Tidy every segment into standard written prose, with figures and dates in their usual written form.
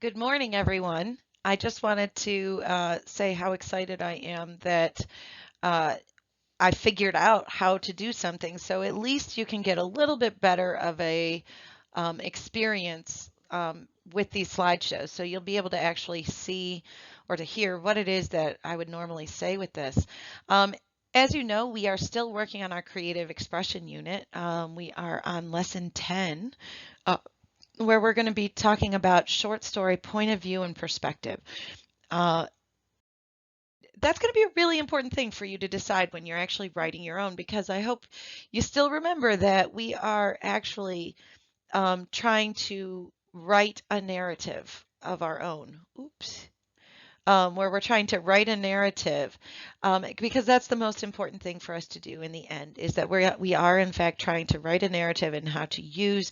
Good morning, everyone. I just wanted to say how excited I am that uh, I figured out how to do something. So at least you can get a little bit better of a experience with these slideshows. So you'll be able to actually see or to hear what it is that I would normally say with this. Um, as you know, we are still working on our creative expression unit. We are on lesson 10. Uh, where we're going to be talking about short story point of view and perspective. Uh, that's going to be a really important thing for you to decide when you're actually writing your own, because I hope you still remember that we are actually trying to write a narrative of our own. Oops. Where we're trying to write a narrative, because that's the most important thing for us to do in the end, is that we are in fact trying to write a narrative and how to use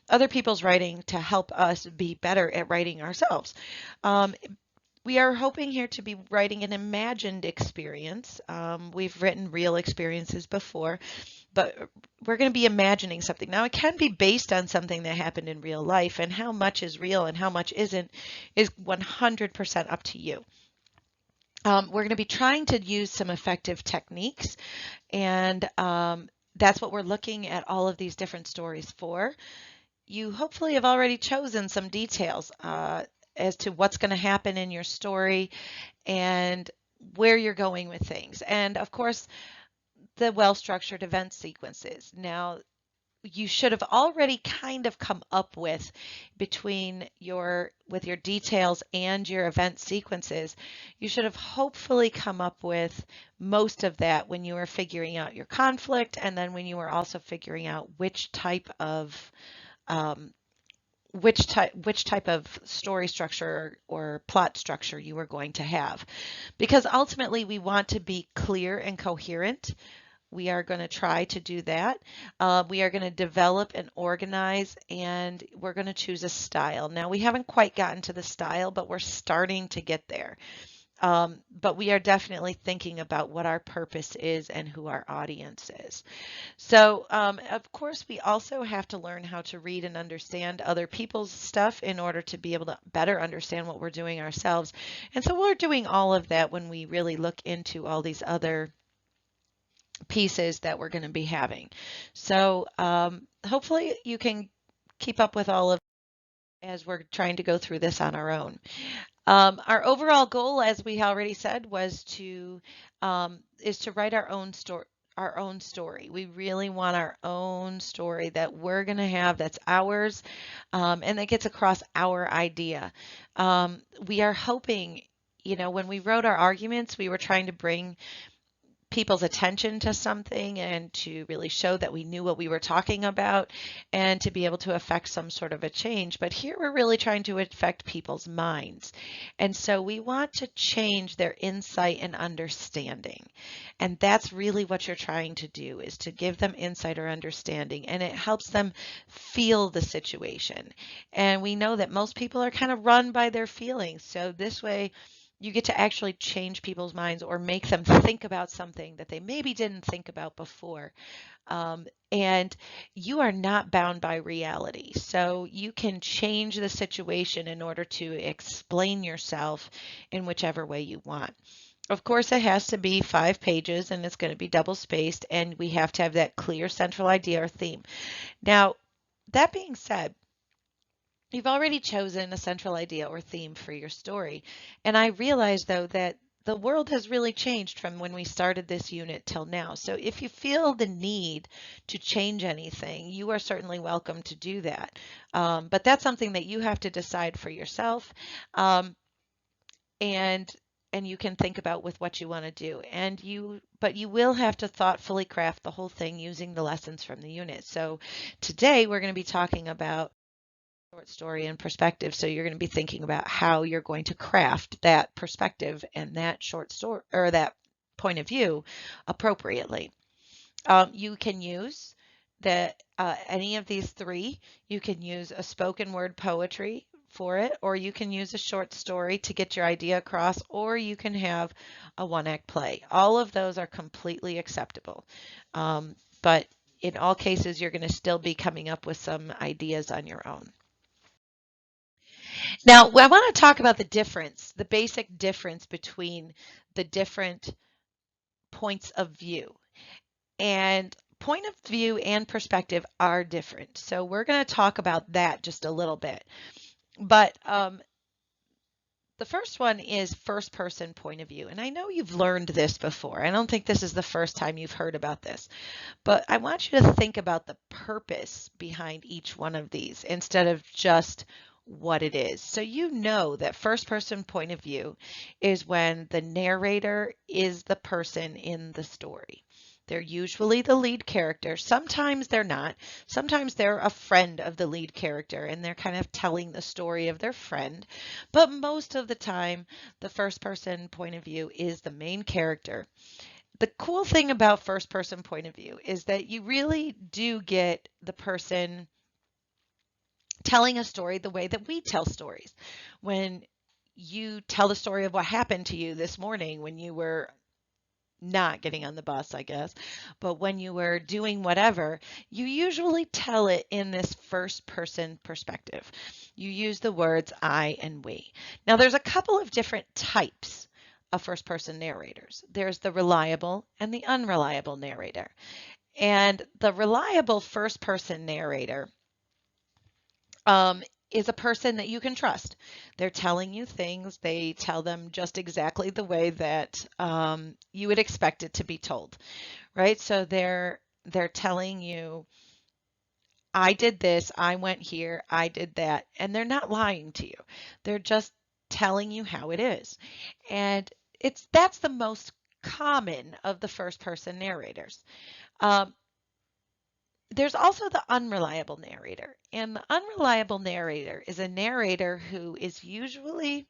other people's writing to help us be better at writing ourselves. Um, we are hoping here to be writing an imagined experience. We've written real experiences before, but we're going to be imagining something. Now, it can be based on something that happened in real life, and how much is real and how much isn't is 100% up to you. We're going to be trying to use some effective techniques, and that's what we're looking at all of these different stories for. You hopefully have already chosen some details as to what's going to happen in your story and where you're going with things. And of course, the well-structured event sequences. Now, you should have already kind of come up between your details and your event sequences. You should have hopefully come up with most of that when you were figuring out your conflict, and then when you were also figuring out um, which type of story structure or plot structure you were going to have. Because ultimately we want to be clear and coherent. We are going to try to do that. We are going to develop and organize, and we're going to choose a style. Now, we haven't quite gotten to the style, but we're starting to get there. But we are definitely thinking about what our purpose is and who our audience is. So, of course, we also have to learn how to read and understand other people's stuff in order to be able to better understand what we're doing ourselves. And so we're doing all of that when we really look into all these other pieces that we're going to be having. So, hopefully you can keep up with all of as we're trying to go through this on our own. Our overall goal, as we already said, was to is to write our own story. Our own story. We really want our own story that we're going to have, that's ours, and that gets across our idea. We are hoping, when we wrote our arguments, we were trying to bring people's attention to something and to really show that we knew what we were talking about and to be able to affect some sort of a change. But here we're really trying to affect people's minds. And so we want to change their insight and understanding. And that's really what you're trying to do, is to give them insight or understanding, and it helps them feel the situation. And we know that most people are kind of run by their feelings. So this way, you get to actually change people's minds or make them think about something that they maybe didn't think about before. And you are not bound by reality. So you can change the situation in order to explain yourself in whichever way you want. Of course, it has to be 5 pages, and it's going to be double spaced, and we have to have that clear central idea or theme. Now, that being said, you've already chosen a central idea or theme for your story. And I realize, though, that the world has really changed from when we started this unit till now. So if you feel the need to change anything, you are certainly welcome to do that. But that's something that you have to decide for yourself. Um, and and you can think about with what you want to do. But you will have to thoughtfully craft the whole thing using the lessons from the unit. So today we're going to be talking about short story and perspective. So you're going to be thinking about how you're going to craft that perspective and that short story, or that point of view, appropriately. You can use any of these three. You can use a spoken word poetry for it, or you can use a short story to get your idea across, or you can have a one-act play. All of those are completely acceptable. But in all cases, you're going to still be coming up with some ideas on your own. Now, I want to talk about the difference, the basic difference between the different points of view. And point of view and perspective are different. So we're going to talk about that just a little bit. But the first one is first person point of view. And I know you've learned this before. I don't think this is the first time you've heard about this. But I want you to think about the purpose behind each one of these instead of just what it is. So you know that first person point of view is when the narrator is the person in the story. They're usually the lead character. Sometimes they're not. Sometimes they're a friend of the lead character and they're kind of telling the story of their friend. But most of the time, the first person point of view is the main character. The cool thing about first person point of view is that you really do get the person telling a story the way that we tell stories. When you tell the story of what happened to you this morning when you were not getting on the bus, I guess, but when you were doing whatever, you usually tell it in this first person perspective. You use the words I and we. Now, there's a couple of different types of first person narrators. There's the reliable and the unreliable narrator. And the reliable first person narrator is a person that you can trust. They're telling you things, they tell them just exactly the way that you would expect it to be told, right? So they're telling you, I did this, I went here, I did that, and they're not lying to you. They're just telling you how it is. And that's the most common of the first person narrators. Um, There's also the unreliable narrator, and the unreliable narrator is a narrator who is usually,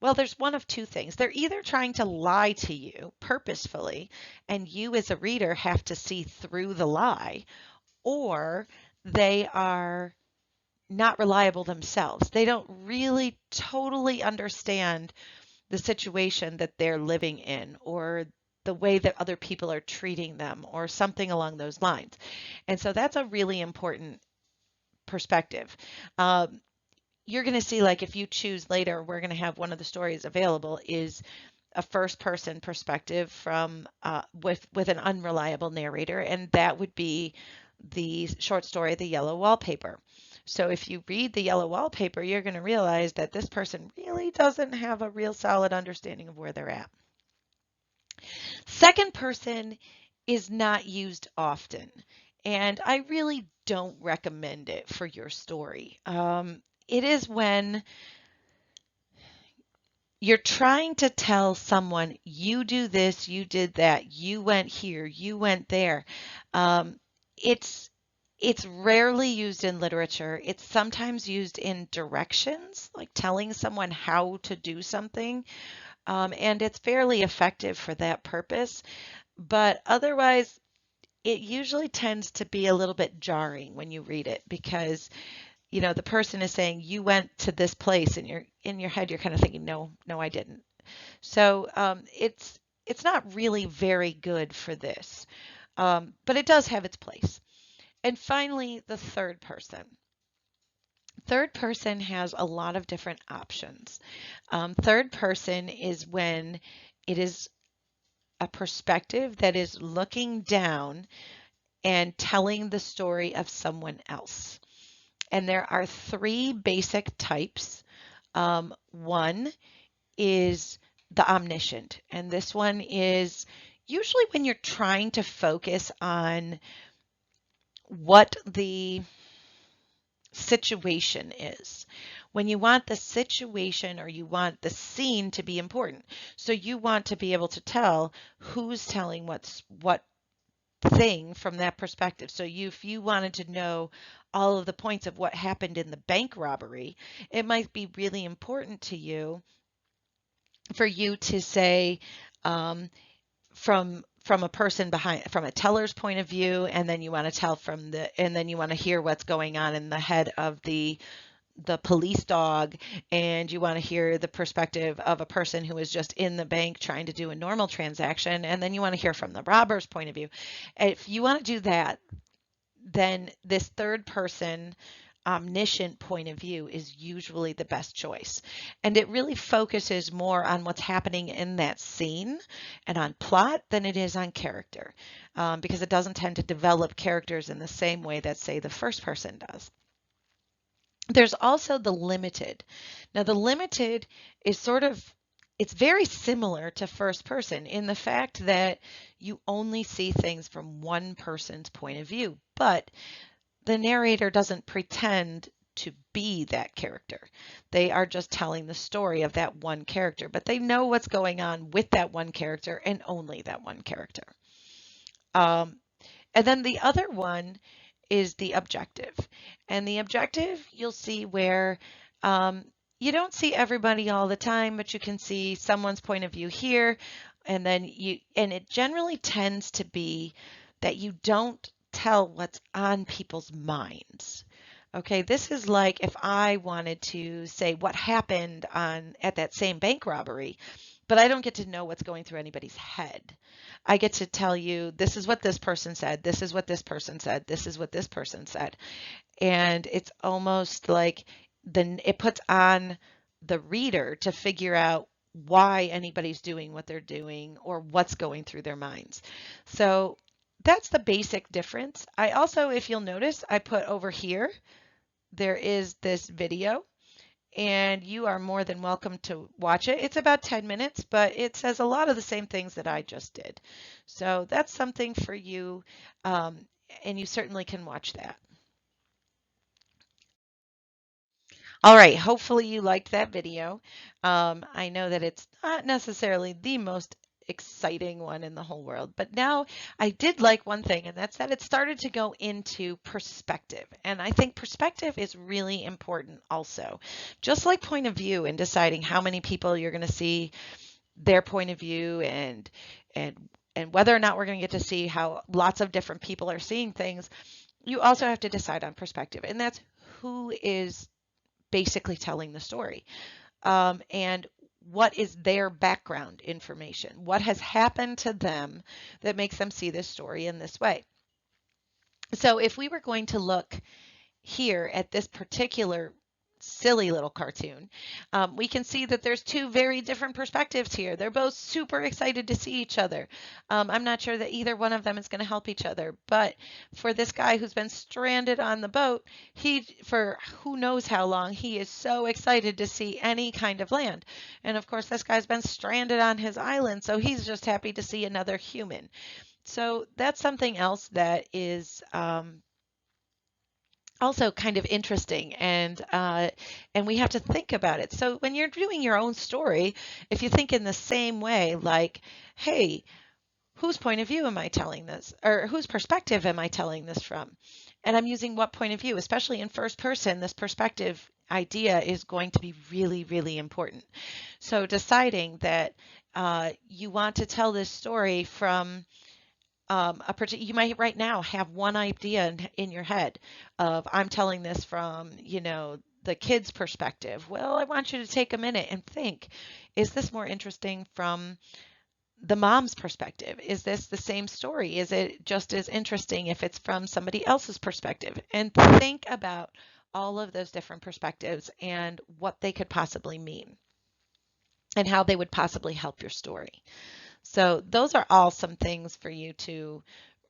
well, there's one of two things. They're either trying to lie to you purposefully, and you as a reader have to see through the lie, or they are not reliable themselves. They don't really totally understand the situation that they're living in or the way that other people are treating them or something along those lines. And so that's a really important perspective. Um, you're going to see, like, if you choose later, we're going to have one of the stories available is a first person perspective from with an unreliable narrator, and that would be the short story The Yellow Wallpaper. So if you read The Yellow Wallpaper, you're going to realize that this person really doesn't have a real solid understanding of where they're at. Second person is not used often, and I really don't recommend it for your story. It is when you're trying to tell someone, you do this, you did that, you went here, you went there. Um, it's it's rarely used in literature. It's sometimes used in directions, like telling someone how to do something, and it's fairly effective for that purpose. But otherwise, it usually tends to be a little bit jarring when you read it because the person is saying you went to this place, and you're in your head, you're kind of thinking, no, no, I didn't. So it's not really very good for this, but it does have its place. And finally, the third person. Third person has a lot of different options. Third person is when it is a perspective that is looking down and telling the story of someone else. And there are three basic types. One is the omniscient, and this one is usually when you're trying to focus on what the situation is. When you want the situation or you want the scene to be important. So you want to be able to tell who's telling what thing from that perspective. So if you wanted to know all of the points of what happened in the bank robbery, it might be really important to you for you to say from a person behind, from a teller's point of view, and then you want to tell and then you want to hear what's going on in the head of the police dog, and you want to hear the perspective of a person who is just in the bank trying to do a normal transaction, and then you want to hear from the robber's point of view. If you want to do that, then this third person omniscient point of view is usually the best choice. And it really focuses more on what's happening in that scene and on plot than it is on character, because it doesn't tend to develop characters in the same way that, say, the first person does. There's also the limited. Now, the limited is it's very similar to first person in the fact that you only see things from one person's point of view, but the narrator doesn't pretend to be that character. They are just telling the story of that one character, but they know what's going on with that one character and only that one character. Um, and then the other one is the objective. And the objective, you'll see where um, you don't see everybody all the time, but you can see someone's point of view here. And it generally tends to be that you don't tell what's on people's minds. Okay, this is like if I wanted to say what happened at that same bank robbery, but I don't get to know what's going through anybody's head. I get to tell you, this is what this person said, this is what this person said, this is what this person said. And it's almost like it puts on the reader to figure out why anybody's doing what they're doing or what's going through their minds. So that's the basic difference. I also, if you'll notice, I put over here, there is this video, and you are more than welcome to watch it. It's about 10 minutes, but it says a lot of the same things that I just did. So that's something for you, and you certainly can watch that. All right, hopefully you liked that video. I know that it's not necessarily the most exciting one in the whole world, but now I did like one thing, and that's that it started to go into perspective. And I think perspective is really important also. Just like point of view in deciding how many people you're going to see their point of view and and whether or not we're going to get to see how lots of different people are seeing things, you also have to decide on perspective. And that's who is basically telling the story. And what is their background information? What has happened to them that makes them see this story in this way? So if we were going to look here at this particular silly little cartoon, we can see that there's two very different perspectives here. They're both super excited to see each other. I'm not sure that either one of them is going to help each other, but for this guy who's been stranded on the boat, for who knows how long, he is so excited to see any kind of land. And of course, this guy's been stranded on his island, so he's just happy to see another human. So that's something else that is also kind of interesting, and we have to think about it. So when you're doing your own story, if you think in the same way, like, hey, whose point of view am I telling this, or whose perspective am I telling this from? And I'm using what point of view, especially in first person, this perspective idea is going to be really, really important. So deciding that you want to tell this story from you might right now have one idea in your head of, I'm telling this from, the kid's perspective. Well, I want you to take a minute and think, is this more interesting from the mom's perspective? Is this the same story? Is it just as interesting if it's from somebody else's perspective? And think about all of those different perspectives and what they could possibly mean and how they would possibly help your story. So those are all some things for you to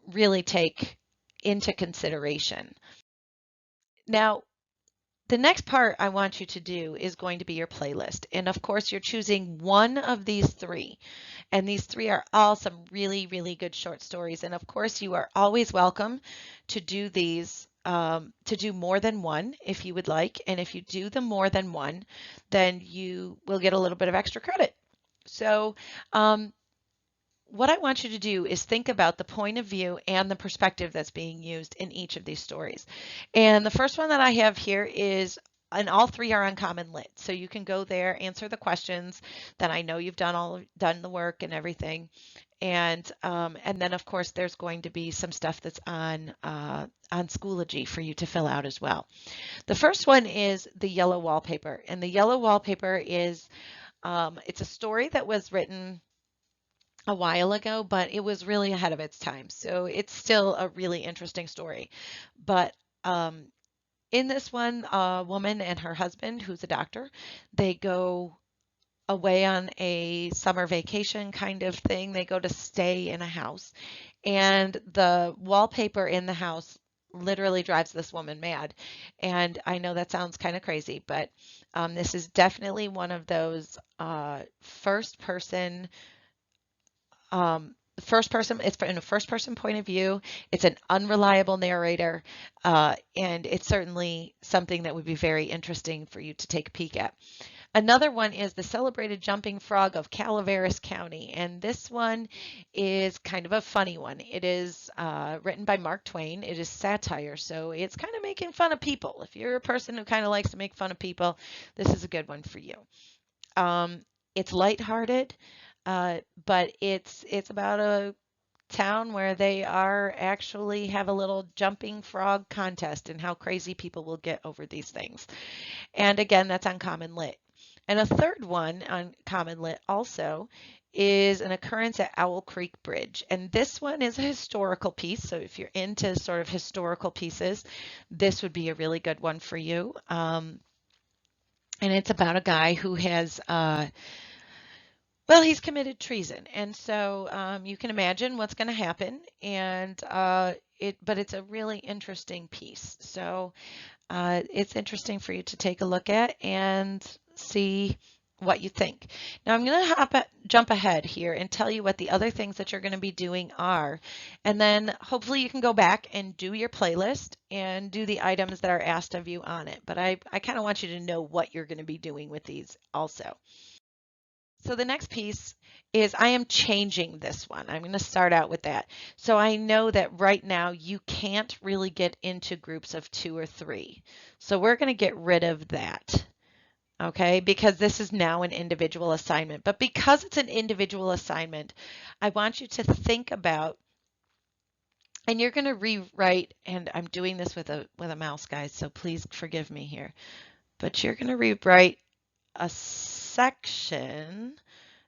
really take into consideration. Now, the next part I want you to do is going to be your playlist. And of course, you're choosing one of these three. And these three are all some really, really good short stories. And of course, you are always welcome to do these, to do more than one if you would like. And if you do the more than one, then you will get a little bit of extra credit. So, what I want you to do is think about the point of view and the perspective that's being used in each of these stories. And the first one that I have here is, and all three are uncommon lit. So you can go there, answer the questions. Then I know you've done the work and everything. And then of course there's going to be some stuff that's on Schoology for you to fill out as well. The first one is the yellow wallpaper, and the yellow wallpaper is it's a story that was written a while ago, but it was really ahead of its time. So it's still a really interesting story. But In this one, a woman and her husband, who's a doctor, they go away on a summer vacation kind of thing. They go to stay in a house, and the wallpaper in the house literally drives this woman mad. And I know that sounds kind of crazy, but this is definitely one of those first person. First person, it's in a first person point of view. It's an unreliable narrator, and it's certainly something that would be very interesting for you to take a peek at. Another one is The Celebrated Jumping Frog of Calaveras County, and this one is kind of a funny one. It is written by Mark Twain. It is satire, so it's kind of making fun of people. If you're a person who kind of likes to make fun of people, this is a good one for you. It's lighthearted, but it's about a town where they are actually have a little jumping frog contest and how crazy people will get over these things. And again, that's on Common Lit. And a third one on Common Lit also is An Occurrence at Owl Creek Bridge. And this one is a historical piece. So if you're into sort of historical pieces, this would be a really good one for you. And it's about a guy who has well, he's committed treason, and so you can imagine what's going to happen. And but it's a really interesting piece. So it's interesting for you to take a look at and see what you think. Now I'm going to jump ahead here and tell you what the other things that you're going to be doing are, and then hopefully you can go back and do your playlist and do the items that are asked of you on it. But I kind of want you to know what you're going to be doing with these also. So the next piece is I am changing this one. I'm going to start out with that. So I know that right now you can't really get into groups of 2 or 3. So we're going to get rid of that. Okay, because this is now an individual assignment. But because it's an individual assignment, I want you to think about, and you're going to rewrite, and I'm doing this with a mouse, guys, so please forgive me here. But you're going to rewrite a section.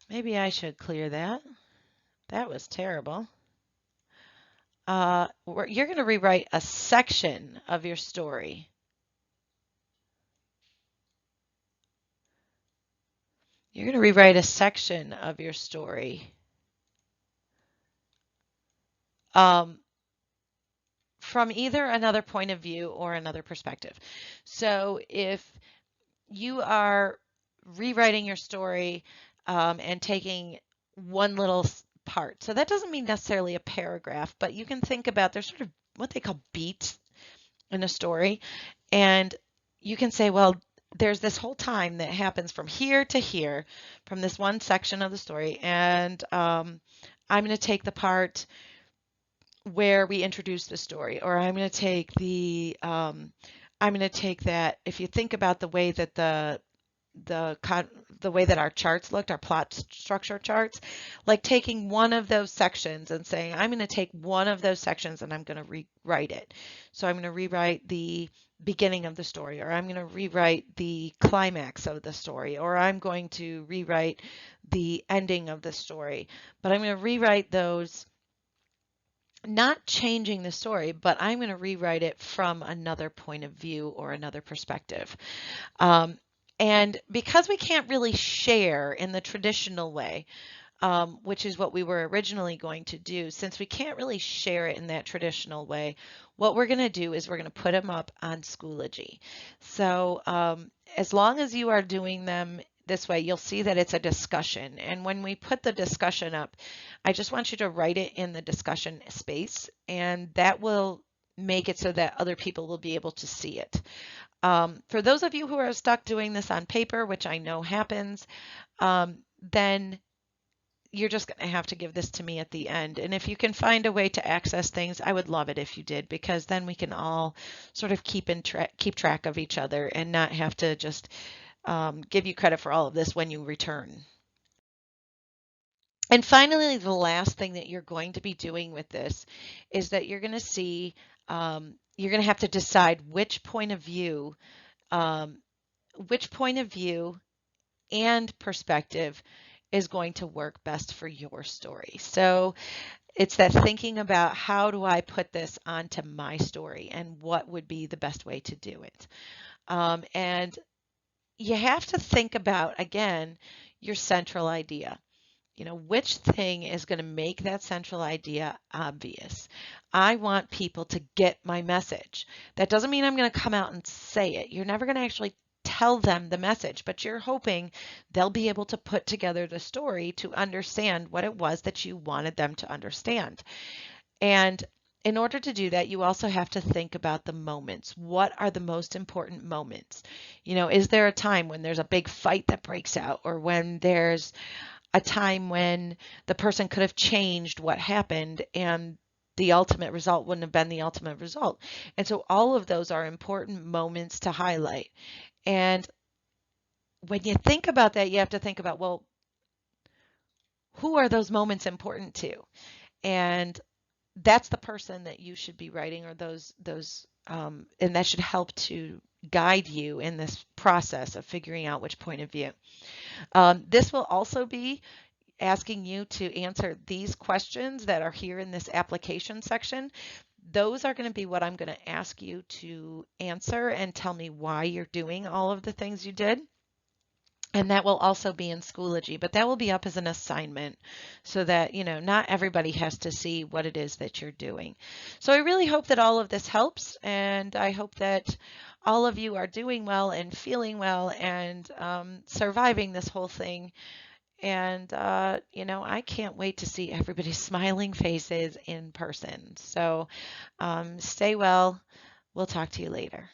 Maybe I should clear that. That was terrible. You're going to rewrite a section of your story. You're going to rewrite a section of your story from either another point of view or another perspective. So if you are rewriting your story and taking one little part, so that doesn't mean necessarily a paragraph, but you can think about there's sort of what they call beats in a story, and you can say, well, there's this whole time that happens from here to here from this one section of the story, and I'm going to take the part where we introduce the story, or I'm going to take that. If you think about the way that the way that our charts looked, our plot structure charts, like taking one of those sections and saying, I'm going to take one of those sections and I'm going to rewrite it. So I'm going to rewrite the beginning of the story, or I'm going to rewrite the climax of the story, or I'm going to rewrite the ending of the story. But I'm going to rewrite those, not changing the story, but I'm going to rewrite it from another point of view or another perspective. And because we can't really share in the traditional way, which is what we were originally going to do, since we can't really share it in that traditional way, what we're going to do is we're going to put them up on Schoology. So as long as you are doing them this way, you'll see that it's a discussion. And when we put the discussion up, I just want you to write it in the discussion space, and that will make it so that other people will be able to see it. For those of you who are stuck doing this on paper, which I know happens, then you're just going to have to give this to me at the end. And if you can find a way to access things, I would love it if you did, because then we can all sort of keep track of each other and not have to just give you credit for all of this when you return. And finally, the last thing that you're going to be doing with this is that you're going to see, you're going to have to decide which point of view and perspective is going to work best for your story. So it's that thinking about how do I put this onto my story and what would be the best way to do it. And you have to think about, again, your central idea. Which thing is going to make that central idea obvious? I want people to get my message. That doesn't mean I'm going to come out and say it. You're never going to actually tell them the message, but you're hoping they'll be able to put together the story to understand what it was that you wanted them to understand. And in order to do that, you also have to think about the moments. What are the most important moments? Is there a time when there's a big fight that breaks out, or when there's a time when the person could have changed what happened and the ultimate result wouldn't have been the ultimate result? And so all of those are important moments to highlight. And when you think about that, you have to think about, well, who are those moments important to? And that's the person that you should be writing, or and that should help to guide you in this process of figuring out which point of view. This will also be asking you to answer these questions that are here in this application section. Those are going to be what I'm going to ask you to answer and tell me why you're doing all of the things you did. And that will also be in Schoology, but that will be up as an assignment so that, not everybody has to see what it is that you're doing. So I really hope that all of this helps, and I hope that all of you are doing well and feeling well and surviving this whole thing. And, I can't wait to see everybody's smiling faces in person. So stay well. We'll talk to you later.